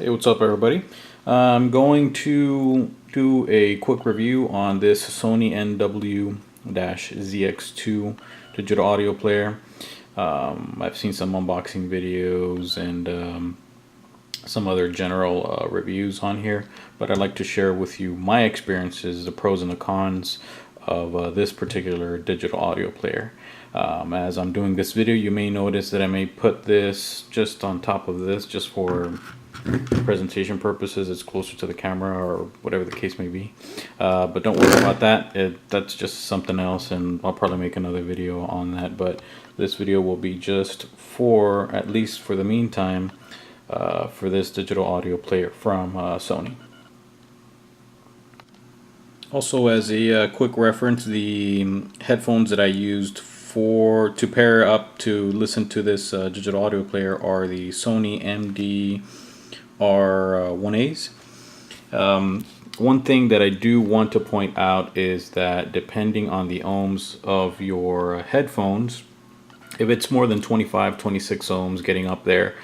Hey, what's up everybody? I'm going to do a quick review on this Sony NW-ZX2 digital audio player. I've seen some unboxing videos and some other general reviews on here, but I'd like to share with you my experiences, the pros and the cons of this particular digital audio player. As I'm doing this video, you may notice that I may put this just on top of this just for presentation purposes. It's closer to the camera or whatever the case may be, but don't worry about that. That's just something else, and I'll probably make another video on that. But this video will be just for, at least for the meantime, for this digital audio player from Sony. Also, as a quick reference, the headphones that I used to pair up to listen to this digital audio player are the Sony ND-R1As. One thing that I do want to point out is that depending on the ohms of your headphones, if it's more than 25, 26 ohms getting up there,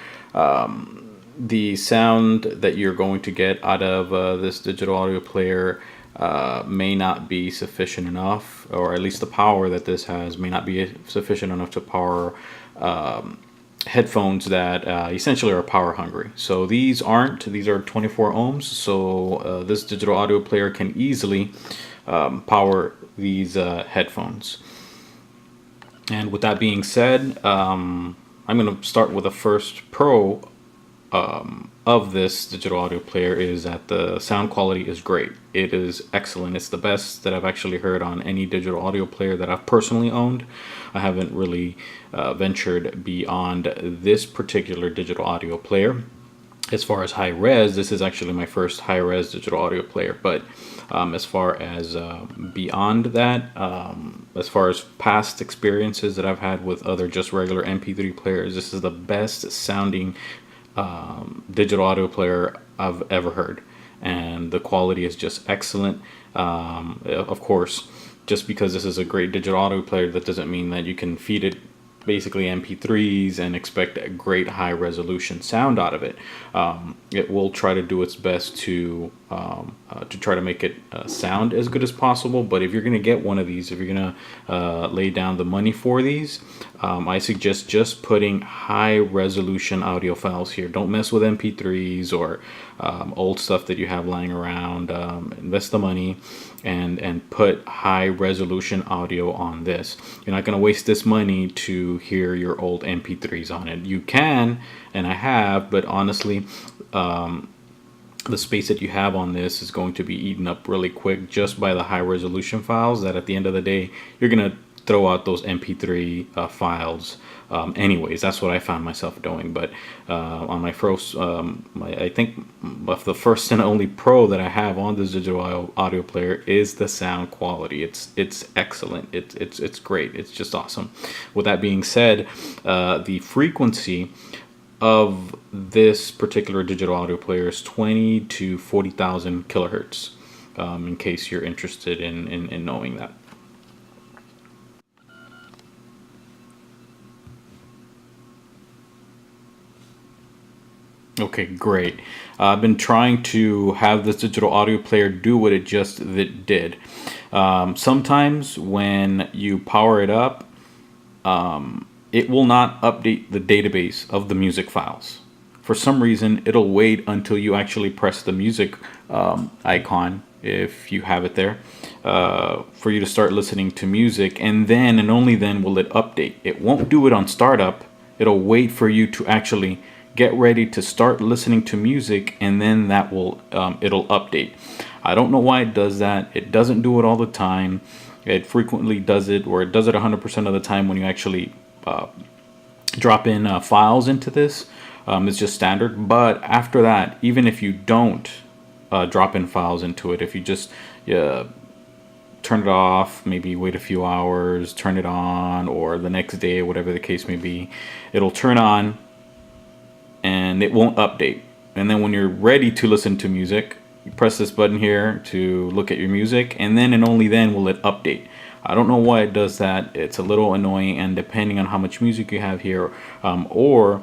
the sound that you're going to get out of this digital audio player may not be sufficient enough, or at least the power that this has may not be sufficient enough to power headphones that essentially are power hungry. So these aren't. These are 24 ohms, so this digital audio player can easily power these headphones. And with that being said, I'm going to start with the first pro of this digital audio player is that the sound quality is great. It is excellent. It's the best that I've actually heard on any digital audio player that I've personally owned. I haven't really ventured beyond this particular digital audio player. As far as high res, this is actually my first high res digital audio player, but as far as beyond that, as far as past experiences that I've had with other just regular MP3 players, this is the best sounding digital audio player I've ever heard, and the quality is just excellent. Of course, just because this is a great digital audio player, that doesn't mean that you can feed it basically MP3s and expect a great high resolution sound out of it. It will try to do its best to try to make it sound as good as possible. But if you're going to get one of these, if you're going to lay down the money for these, I suggest just putting high resolution audio files here. Don't mess with MP3s or old stuff that you have lying around. Invest the money and put high resolution audio on this. You're not going to waste this money to hear your old MP3s on it. You can, and I have, but honestly, the space that you have on this is going to be eaten up really quick just by the high resolution files, that at the end of the day you're going to throw out those MP3 files anyways. That's what I found myself doing. But on my first, I think the first and only pro that I have on this digital audio player is the sound quality. It's excellent. It's great. It's just awesome. With that being said, the frequency of this particular digital audio player is 20 to 40,000 kilohertz, in case you're interested in knowing that. Okay, great. I've been trying to have this digital audio player do what it just did. Sometimes when you power it up, it will not update the database of the music files. For some reason, it'll wait until you actually press the music icon, if you have it there, for you to start listening to music, and then and only then will it update. It won't do it on startup. It'll wait for you to actually get ready to start listening to music, and then that will it'll update. I don't know why it does that. It doesn't do it all the time. It frequently does it, or it does it 100% of the time when you actually drop in files into this. It's just standard. But after that, even if you don't drop in files into it, if you just turn it off, maybe wait a few hours, turn it on, or the next day, whatever the case may be, it'll turn on and it won't update. And then when you're ready to listen to music, you press this button here to look at your music, and then and only then will it update. I don't know why it does that. It's a little annoying, and depending on how much music you have here, or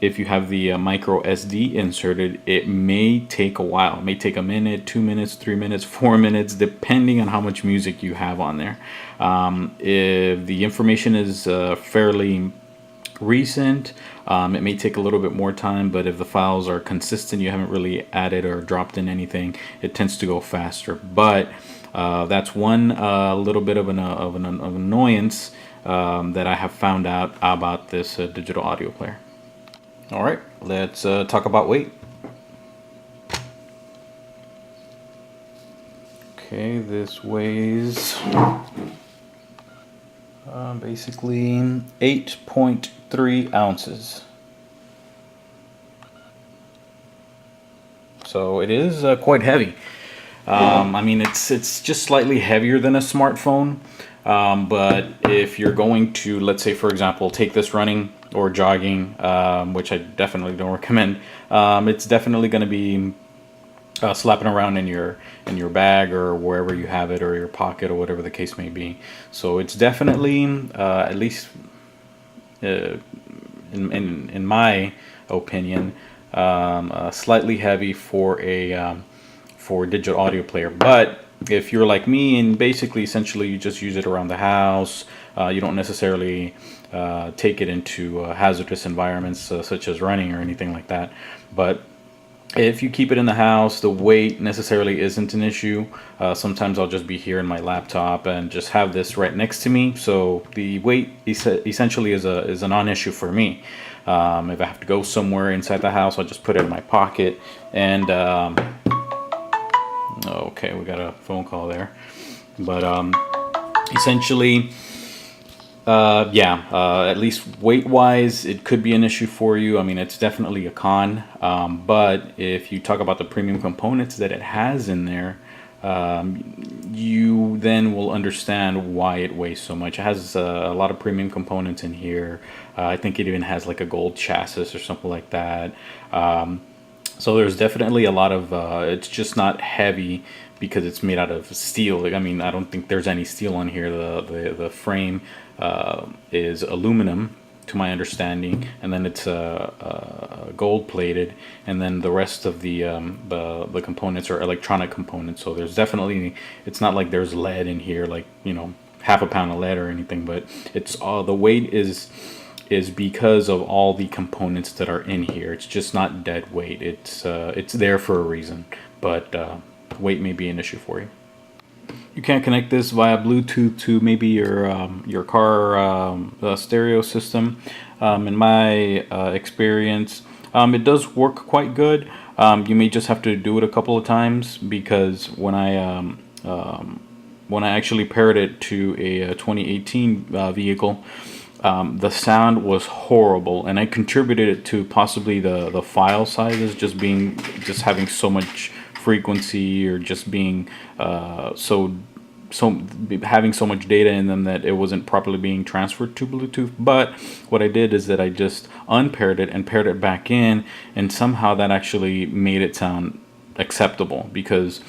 if you have the micro SD inserted, it may take a while. It may take a minute, 2 minutes, 3 minutes, 4 minutes, depending on how much music you have on there. If the information is fairly recent, it may take a little bit more time, but if the files are consistent, you haven't really added or dropped in anything, it tends to go faster. But that's one little bit of an annoyance that I have found out about this digital audio player. All right, let's talk about weight. Okay, this weighs basically 8.3 ounces. So it is quite heavy. I mean, it's just slightly heavier than a smartphone. But if you're going to, let's say, for example, take this running or jogging, which I definitely don't recommend, it's definitely going to be slapping around in your bag or wherever you have it, or your pocket, or whatever the case may be. So it's definitely, at least in my opinion, slightly heavy for a digital audio player. But if you're like me and basically essentially you just use it around the house, you don't necessarily take it into hazardous environments such as running or anything like that. But if you keep it in the house, the weight necessarily isn't an issue. Sometimes I'll just be here in my laptop and just have this right next to me. So the weight essentially is a non-issue for me. If I have to go somewhere inside the house, I'll just put it in my pocket. And okay, we got a phone call there. But essentially, at least weight-wise, it could be an issue for you. I mean, it's definitely a con. But if you talk about the premium components that it has in there, you then will understand why it weighs so much. It has a lot of premium components in here. I think it even has like a gold chassis or something like that. So there's definitely a lot of, it's just not heavy because it's made out of steel. Like, I mean, I don't think there's any steel on here. The frame is aluminum, to my understanding, and then it's gold plated, and then the rest of the components are electronic components. So there's definitely, it's not like there's lead in here, like, you know, half a pound of lead or anything, but it's the weight is because of all the components that are in here. It's just not dead weight. It's there for a reason, but weight may be an issue for you. You can connect this via Bluetooth to maybe your car stereo system. In my experience, it does work quite good. You may just have to do it a couple of times, because when I actually paired it to a 2018 vehicle, the sound was horrible, and I contributed it to possibly the file sizes just having so much frequency, or just being having so much data in them that it wasn't properly being transferred to Bluetooth. But what I did is that I just unpaired it and paired it back in, and somehow that actually made it sound acceptable, because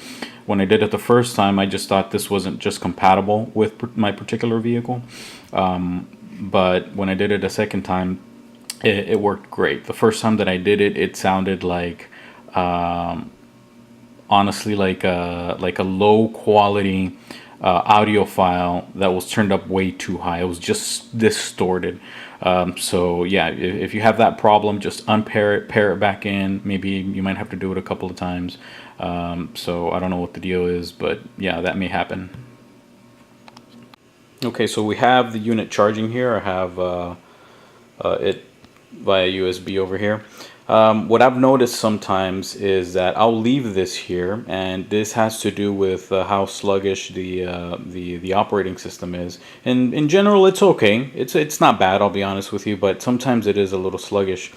when I did it the first time, I just thought this wasn't just compatible with my particular vehicle. But when I did it a second time, it worked great. The first time that I did it, it sounded like, honestly, like a low quality audio file that was turned up way too high. It was just distorted. So yeah, if you have that problem, just unpair it, pair it back in. Maybe you might have to do it a couple of times. So I don't know what the deal is, but yeah, that may happen. Okay, so we have the unit charging here. I have it via USB over here. What I've noticed sometimes is that I'll leave this here, and this has to do with how sluggish the operating system is. And in general, it's okay. It's not bad, I'll be honest with you, but sometimes it is a little sluggish.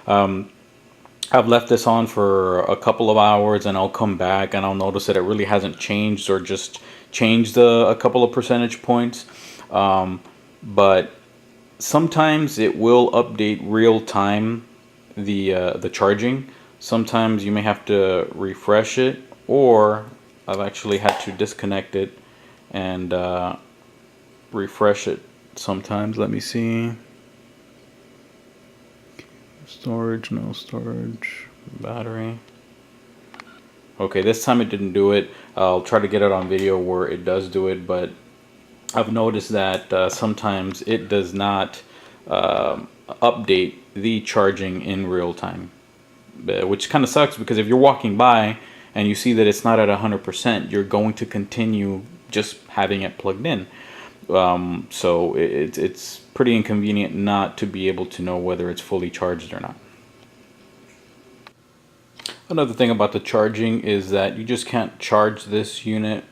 I've left this on for a couple of hours, and I'll come back and I'll notice that it really hasn't changed, or just changed a couple of percentage points. But sometimes it will update real time the charging. Sometimes you may have to refresh it, or I've actually had to disconnect it and refresh it sometimes. Let me see. Storage, no storage. Battery. Okay, this time it didn't do it. I'll try to get it on video where it does do it, but I've noticed that sometimes it does not update the charging in real time, which kind of sucks, because if you're walking by and you see that it's not at 100%, you're going to continue just having it plugged in. So it's pretty inconvenient not to be able to know whether it's fully charged or not. Another thing about the charging is that you just can't charge this unit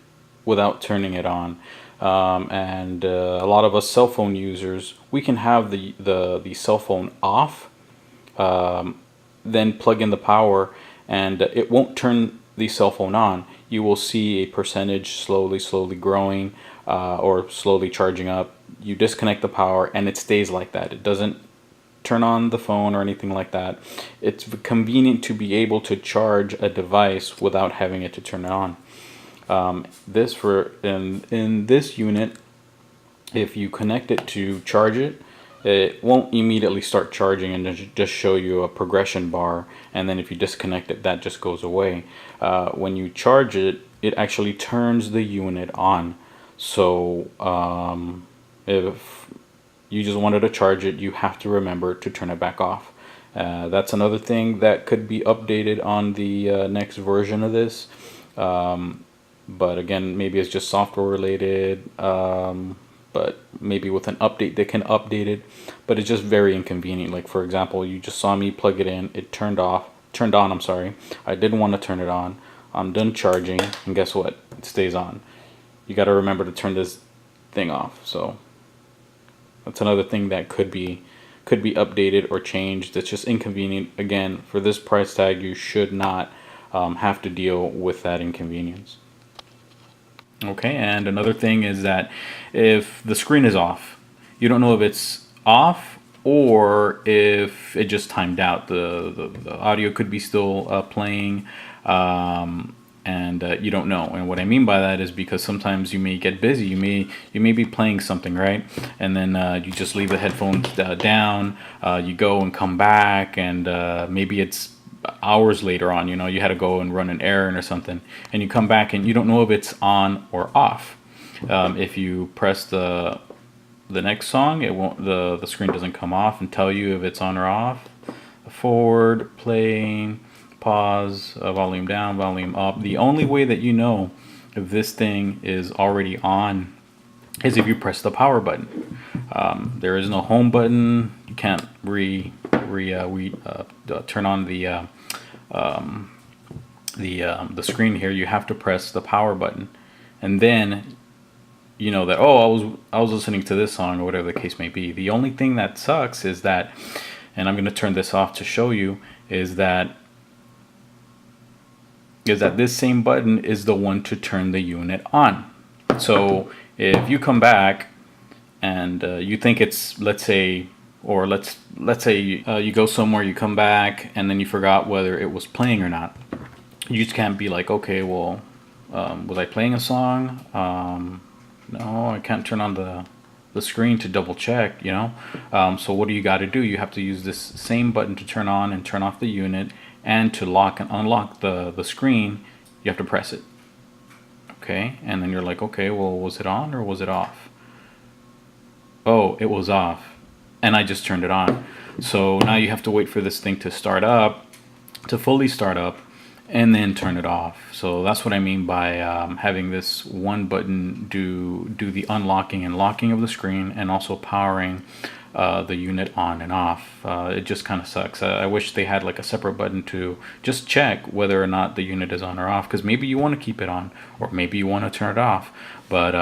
without turning it on. And a lot of us cell phone users, we can have the cell phone off, then plug in the power, and it won't turn the cell phone on. You will see a percentage slowly growing, or slowly charging up. You disconnect the power and it stays like that. It doesn't turn on the phone or anything like that. It's convenient to be able to charge a device without having it to turn it on. In this unit, if you connect it to charge it, it won't immediately start charging and just show you a progression bar, and then if you disconnect it, that just goes away. When you charge it, it actually turns the unit on. So if you just wanted to charge it, you have to remember to turn it back off. That's another thing that could be updated on the next version of this. But again, maybe it's just software related, but maybe with an update they can update it. But it's just very inconvenient. Like, for example, you just saw me plug it in, it turned on, I'm sorry. I didn't want to turn it on. I'm done charging, and guess what? It stays on. You got to remember to turn this thing off. So that's another thing that could be updated or changed. It's just inconvenient. Again, for this price tag, you should not have to deal with that inconvenience. Okay, and another thing is that if the screen is off, you don't know if it's off or if it just timed out. The audio could be still playing, and you don't know. And what I mean by that is because sometimes you may get busy. You may be playing something, right? And then you just leave the headphones down. You go and come back, and maybe it's hours later on, you had to go and run an errand or something, and you come back and you don't know if it's on or off. If you press the next song, it won't, the screen doesn't come off and tell you if it's on or off. Forward, play, pause, volume down, volume up. The only way that you know if this thing is already on is if you press the power button. There is no home button. You can't turn on the screen here. You have to press the power button, and then you know that, oh, I was listening to this song or whatever the case may be. The only thing that sucks is that, and I'm going to turn this off to show you, is that this same button is the one to turn the unit on. So if you come back and you think it's, let's say you go somewhere, you come back, and then you forgot whether it was playing or not. You just can't be like, okay, well, was I playing a song? No, I can't turn on the screen to double check, so what do you got to do? You have to use this same button to turn on and turn off the unit, and to lock and unlock the screen, you have to press it. Okay, and then you're like, okay, well, was it on or was it off? Oh, it was off, and I just turned it on. So now you have to wait for this thing to start up, to fully start up, and then turn it off. So that's what I mean by having this one button do the unlocking and locking of the screen, and also powering the unit on and off. It just kind of sucks. I wish they had like a separate button to just check whether or not the unit is on or off, because maybe you want to keep it on, or maybe you want to turn it off. But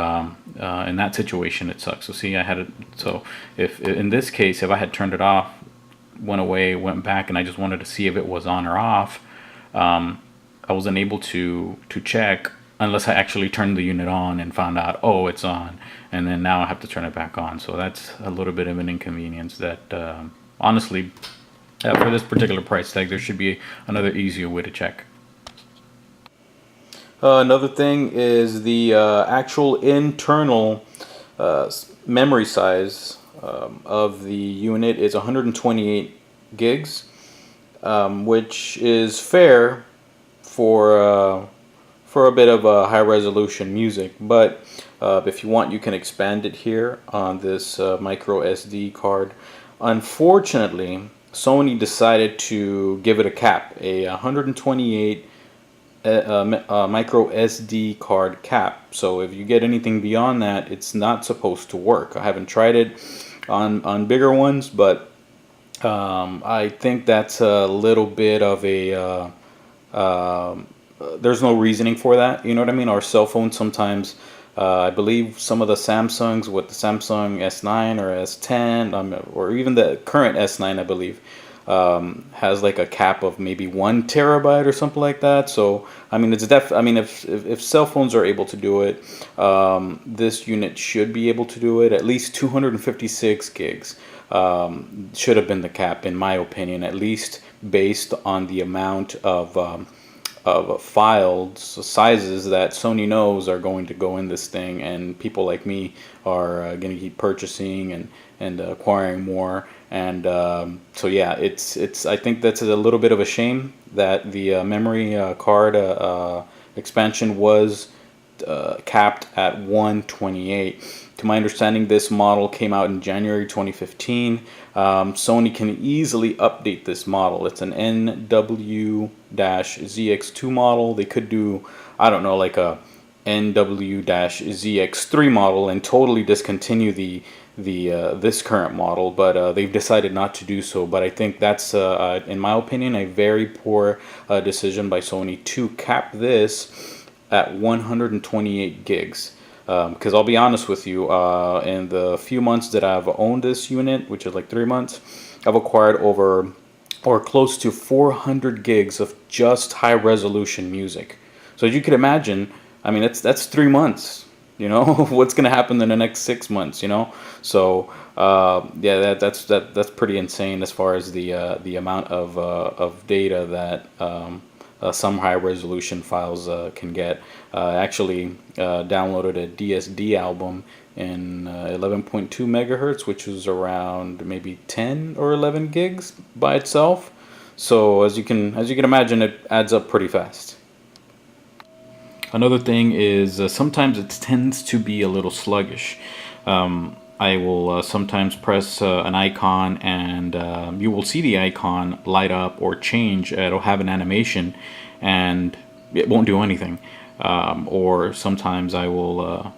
in that situation, it sucks. So see, I had it. So if in this case, if I had turned it off, went away, went back, and I just wanted to see if it was on or off, I wasn't able to check unless I actually turned the unit on and found out, oh, it's on, and then now I have to turn it back on. So that's a little bit of an inconvenience that honestly, for this particular price tag, there should be another easier way to check. Another thing is the actual internal memory size of the unit is 128 gigs, which is fair for a bit of high resolution music. But if you want, you can expand it here on this micro SD card. Unfortunately, Sony decided to give it a cap, a 128 micro SD card cap. So if you get anything beyond that, it's not supposed to work. I haven't tried it on bigger ones, but I think that's a little bit of a there's no reasoning for that. You know what I mean? Our cell phones sometimes, I believe some of the Samsungs with the Samsung S9 or S10, or even the current S9, I believe, has like a cap of maybe 1 TB or something like that. So I mean, I mean, if cell phones are able to do it, this unit should be able to do it. At least 256 gigs should have been the cap, in my opinion, at least based on the amount of files sizes that Sony knows are going to go in this thing, and people like me are going to keep purchasing and acquiring more. And so yeah, it's I think that's a little bit of a shame that the memory card expansion was capped at 128. To my understanding, this model came out in January 2015. Sony can easily update this model. It's an NW-ZX2 model. They could do, I don't know, like a NW-ZX3 model and totally discontinue the this current model, but they've decided not to do so. But I think that's, in my opinion, a very poor decision by Sony to cap this at 128 gigs. Because I'll be honest with you, in the few months that I've owned this unit, which is like 3 months, I've acquired over or close to 400 gigs of just high resolution music. So as you can imagine, I mean, that's 3 months. You know, what's going to happen in the next 6 months? You know, so yeah, that's pretty insane as far as the amount of data that some high resolution files can get. Actually downloaded a DSD album in 11.2 megahertz, which was around maybe 10 or 11 gigs by itself. So as you can imagine, it adds up pretty fast. Another thing is sometimes it tends to be a little sluggish. I will sometimes press an icon, and you will see the icon light up or change. It'll have an animation and it won't do anything. Or sometimes I will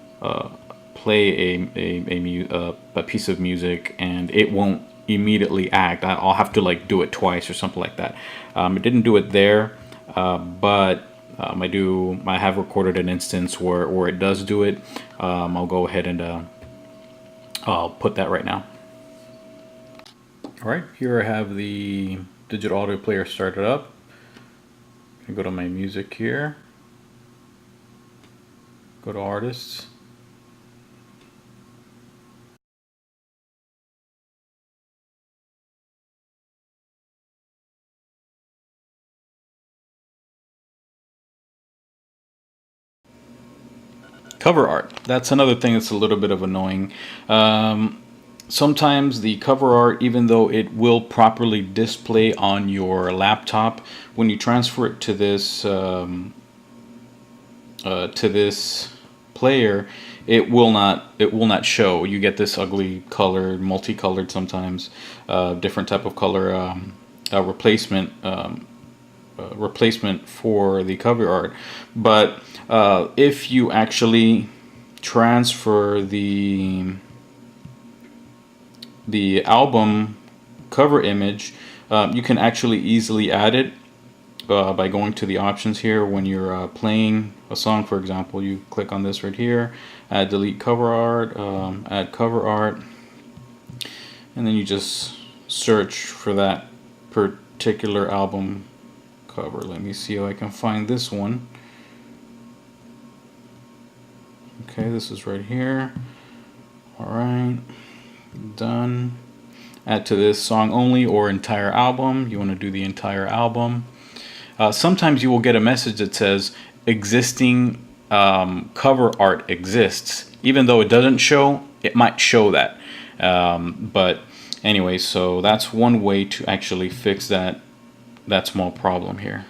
play a piece of music and it won't immediately act. I'll have to like do it twice or something like that. It didn't do it there, but I have recorded an instance where it does do it. I'll go ahead and I'll put that right now. Alright, here I have the digital audio player started up. I go to my music here. Go to artists. Cover art. That's another thing that's a little bit of annoying. Sometimes the cover art, even though it will properly display on your laptop, when you transfer it to this player, it will not show. You get this ugly colored, multicolored sometimes, different type of color replacement for the cover art. But if you actually transfer the album cover image, you can actually easily add it by going to the options here. When you're playing a song, for example, you click on this right here, add delete cover art, add cover art, and then you just search for that particular album cover. Let me see if I can find this one. Okay, this is right here. Alright, done. Add to this song only or entire album. You want to do the entire album. Sometimes you will get a message that says existing cover art exists. Even though it doesn't show, it might show that. But Anyway, so that's one way to actually fix that small problem here.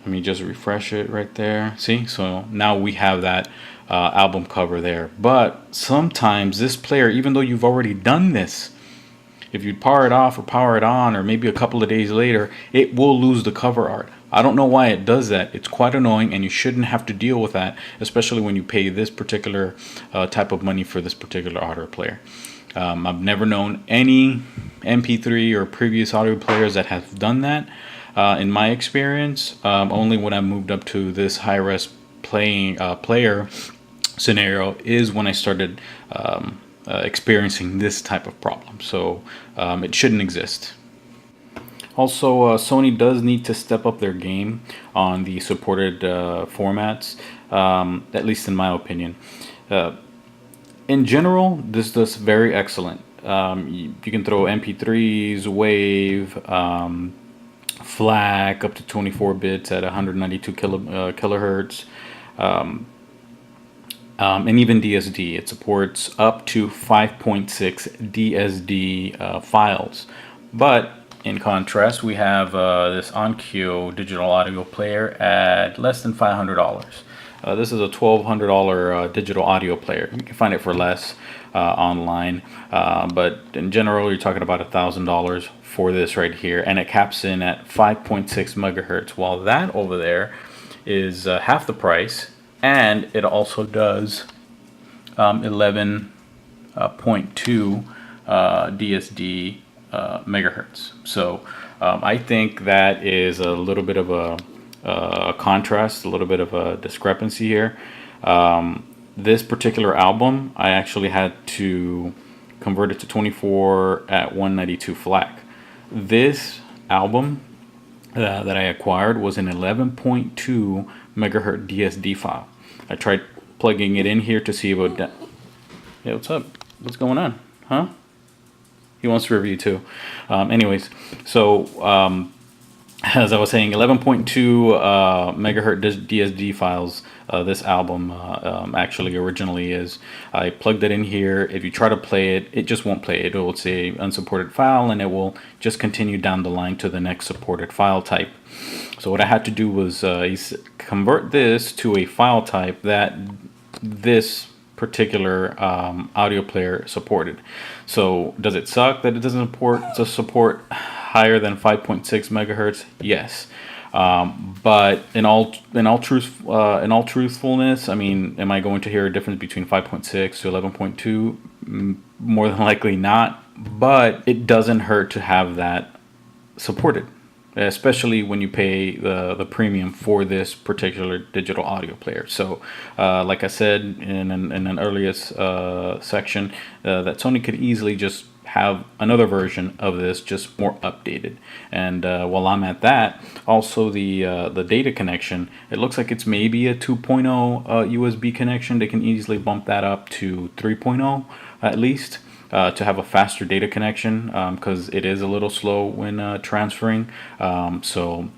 Let me just refresh it right there. See, so now we have that album cover there. But sometimes this player, even though you've already done this, if you power it off or power it on, or maybe a couple of days later, it will lose the cover art. I don't know why it does that. It's quite annoying, and you shouldn't have to deal with that, especially when you pay this particular type of money for this particular audio player. I've never known any MP3 or previous audio players that have done that. In my experience, only when I moved up to this high-res player scenario is when I started experiencing this type of problem. So it shouldn't exist. Also, Sony does need to step up their game on the supported formats, at least in my opinion. In general, this does very excellent. You can throw MP3s, WAV, FLAC up to 24 bits at 192 kilohertz, and even DSD. It supports up to 5.6 DSD files. But in contrast, we have this OnQ digital audio player at less than $500. This is a $1,200 digital audio player. You can find it for less online, but in general, you're talking about $1,000 for this right here, and it caps in at 5.6 megahertz. While that over there is half the price, and it also does 11.2 DSD megahertz. So I think that is a little bit of a contrast, a little bit of a discrepancy here. This particular album, I actually had to convert it to 24 at 192 FLAC. This album that I acquired was an 11.2 megahertz DSD file. I tried plugging it in here to see if it would... Hey, what's up? What's going on? Huh? He wants to review too. Anyways, so as I was saying, 11.2 megahertz DSD files. This album actually originally is. I plugged it in here. If you try to play it, it just won't play it. It will say unsupported file, and it will just continue down the line to the next supported file type. So what I had to do was convert this to a file type that this particular audio player supported. So does it suck that it doesn't support higher than 5.6 megahertz? Yes. But in all truthfulness, I mean, am I going to hear a difference between 5.6 to 11.2? More than likely not. But it doesn't hurt to have that supported, especially when you pay the premium for this particular digital audio player. So like I said in an earliest section, that Sony could easily just have another version of this, just more updated. And while I'm at that, also the data connection, it looks like it's maybe a 2.0 USB connection. They can easily bump that up to 3.0 at least. To have a faster data connection, because it is a little slow when transferring. So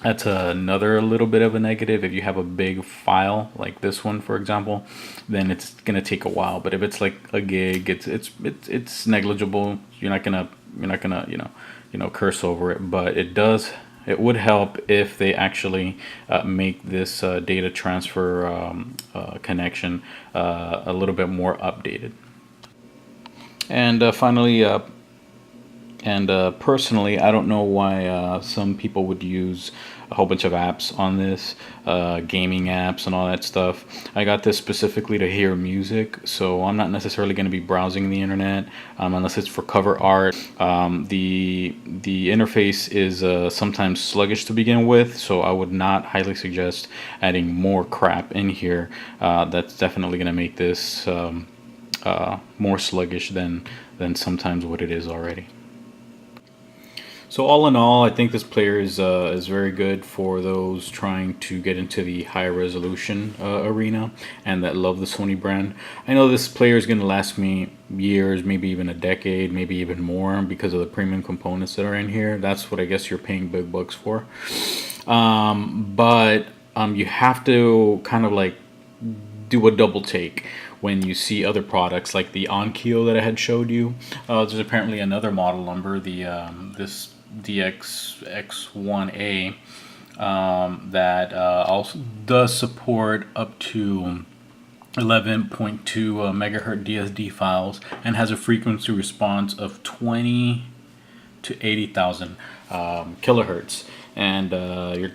that's another little bit of a negative. If you have a big file like this one, for example, then it's gonna take a while. But if it's like a gig, it's negligible. You're not gonna curse over it. But it would help if they actually make this data transfer connection a little bit more updated. And finally, personally, I don't know why some people would use a whole bunch of apps on this, gaming apps and all that stuff. I got this specifically to hear music, so I'm not necessarily going to be browsing the internet unless it's for cover art. The interface is sometimes sluggish to begin with, so I would not highly suggest adding more crap in here. That's definitely going to make this more sluggish than sometimes what it is already. So all in all, I think this player is very good for those trying to get into the high resolution arena and that love the Sony brand. I know this player is going to last me years, maybe even a decade, maybe even more, because of the premium components that are in here. That's what I guess you're paying big bucks for. But you have to kind of like do a double take. when you see other products like the Onkyo that I had showed you. There's apparently another model number, the this ZX1A, that also does support up to 11.2 megahertz DSD files and has a frequency response of 20 to 80,000 kilohertz. And you're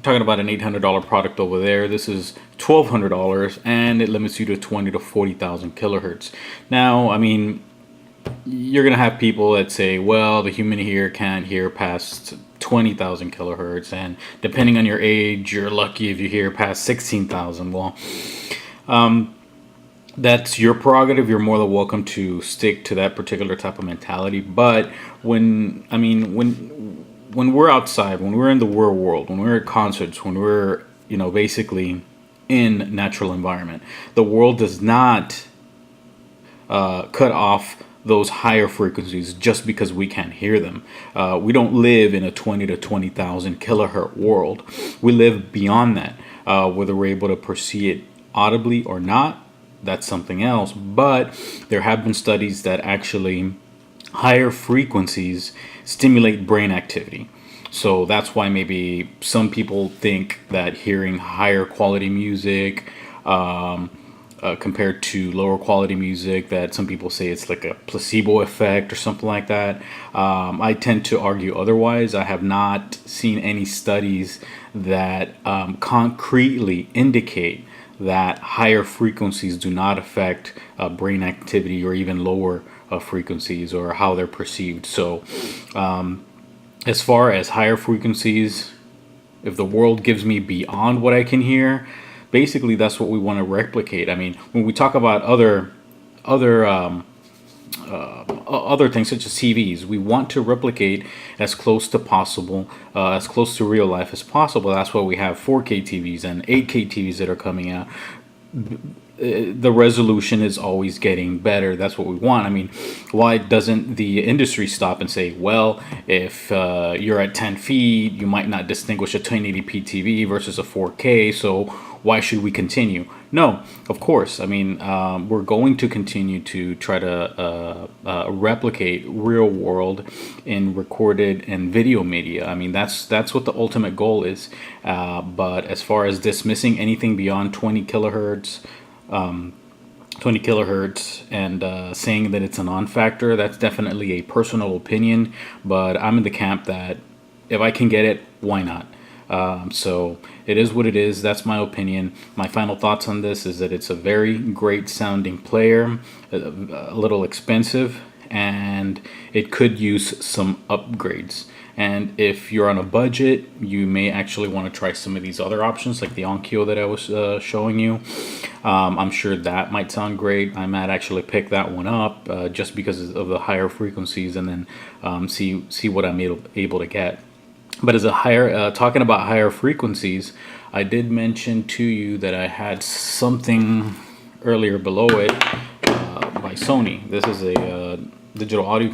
talking about an $800 product over there. This is $1,200, and it limits you to 20 to 40,000 kilohertz. Now, I mean, you're gonna have people that say, well, the human ear can't hear past 20,000 kilohertz, and depending on your age, you're lucky if you hear past 16,000. Well, that's your prerogative. You're more than welcome to stick to that particular type of mentality. But when we're outside, when we're in the real world, when we're at concerts, when we're, basically in natural environment, the world does not cut off those higher frequencies just because we can't hear them. We don't live in a 20 to 20,000 kilohertz world. We live beyond that. Whether we're able to perceive it audibly or not, that's something else. But there have been studies that actually higher frequencies stimulate brain activity. So that's why maybe some people think that hearing higher quality music compared to lower quality music, that some people say it's like a placebo effect or something like that. I tend to argue otherwise. I have not seen any studies that concretely indicate that higher frequencies do not affect brain activity, or even lower frequencies, or how they're perceived. So as far as higher frequencies, if the world gives me beyond what I can hear, basically that's what we want to replicate. I mean, when we talk about other things such as TVs, we want to replicate as close to possible, as close to real life as possible. That's why we have 4K TVs and 8K TVs that are coming out. The resolution is always getting better. That's what we want. I mean, why doesn't the industry stop and say, well, if you're at 10 feet, you might not distinguish a 1080p TV versus a 4K, so why should we continue? No, of course. I mean, we're going to continue to try to replicate real world in recorded and video media. I mean, that's what the ultimate goal is. But as far as dismissing anything beyond 20 kilohertz, and saying that it's a non-factor, that's definitely a personal opinion. But I'm in the camp that if I can get it, why not? So it is what it is. That's my opinion. My final thoughts on this is that it's a very great sounding player, a little expensive, and it could use some upgrades. And if you're on a budget, you may actually want to try some of these other options, like the Onkyo that I was showing you. I'm sure that might sound great. I might actually pick that one up just because of the higher frequencies, and then see what I'm able to get. But as a talking about higher frequencies, I did mention to you that I had something earlier below it by Sony. This is a digital audio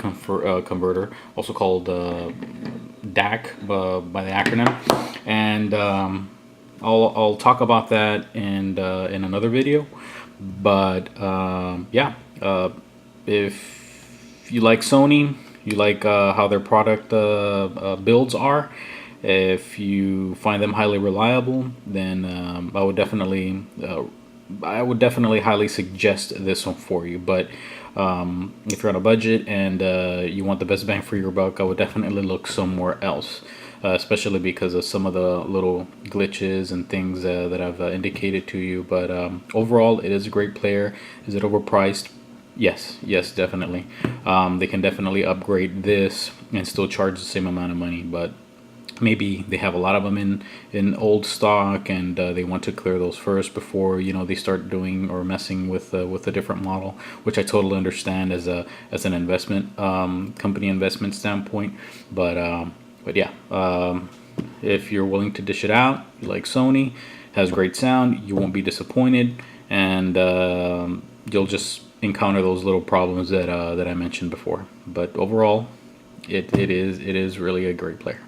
converter, also called DAC by the acronym, and I'll talk about that in another video. But if you like Sony, you like how their product builds are, if you find them highly reliable, then I would definitely highly suggest this one for you. But if you're on a budget and you want the best bang for your buck, I would definitely look somewhere else, especially because of some of the little glitches and things that I've indicated to you. But overall, it is a great player. Is it overpriced? Yes, definitely. They can definitely upgrade this and still charge the same amount of money, but maybe they have a lot of them in old stock, and they want to clear those first before they start doing or messing with a different model, which I totally understand as an investment company investment standpoint. But yeah, if you're willing to dish it out, you like Sony, has great sound, you won't be disappointed, and you'll just encounter those little problems that I mentioned before. But overall, it is really a great player.